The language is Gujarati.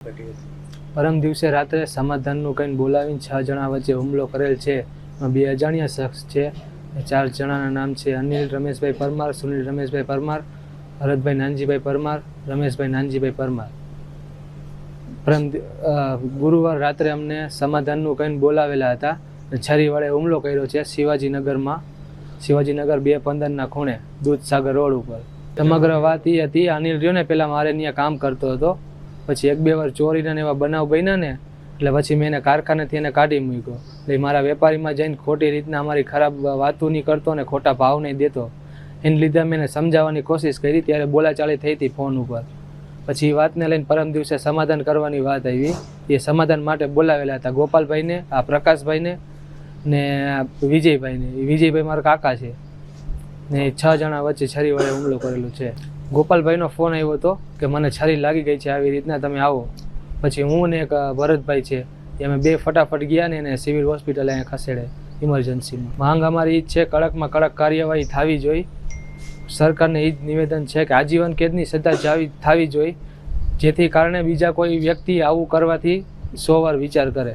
પરમ દિવસે રાત્રે સમાધાનનું કહીને બોલાવીને 6 જણા વચ્ચે હુમલો કરેલ છે. 2 અજાણ્યા શખ્સ છે. 4 જણાના નામ છે અનિલ રમેશભાઈ પરમાર, સુનિલ રમેશભાઈ પરમાર, ભરતભાઈ નાનજીભાઈ પરમાર, રમેશભાઈ નાનજીભાઈ પરમાર. ગુરુવાર રાત્રે અમને સમાધાનનું કહીને બોલાવેલા હતા. છરી વડે હુમલો કર્યો છે શિવાજીનગરમાં, શિવાજીનગર 215ના ખૂણે દૂધસાગર રોડ ઉપર. સમગ્ર વાત એ હતી, અનિલ રહ્યો ને પહેલાં મારે ત્યાં કામ કરતો હતો. પછી 1-2 વાર ચોરીના એવા બનાવ બન્યા ને, એટલે પછી મેં એને કારખાનેથી એને કાઢી મૂક્યો. એટલે મારા વેપારીમાં જઈને ખોટી રીતના અમારી ખરાબ વાતો નહીં કરતો ને ખોટા ભાવ નહીં દેતો. એને લીધે મેં એને સમજાવવાની કોશિશ કરી, ત્યારે બોલાચાલી થઈ હતી ફોન ઉપર. પછી એ વાતને લઈને પરમ દિવસે સમાધાન કરવાની વાત આવી. એ સમાધાન માટે બોલાવેલા હતા ગોપાલભાઈને, આ પ્રકાશભાઈને ને વિજયભાઈને. એ વિજયભાઈ મારા કાકા છે ને 6 જણા વચ્ચે છરી વડે હુમલો કરેલો છે. ગોપાલભાઈનો ફોન આવ્યો હતો કે મને છરી લાગી ગઈ છે, આવી રીતના તમે આવો. પછી હું ને એક ભરતભાઈ છે એ અમે 2 ફટાફટ ગયા ને એને સિવિલ હોસ્પિટલ અહીંયા ખસેડે ઇમરજન્સીમાં. માંગ અમારી એ જ છે, કડકમાં કડક કાર્યવાહી થવી જોઈએ. સરકારને એ જ નિવેદન છે કે આજીવન કેદની સજા થવી જોઈએ, જેથી કારણે બીજા કોઈ વ્યક્તિ આવું કરવાથી 100 વાર વિચાર કરે.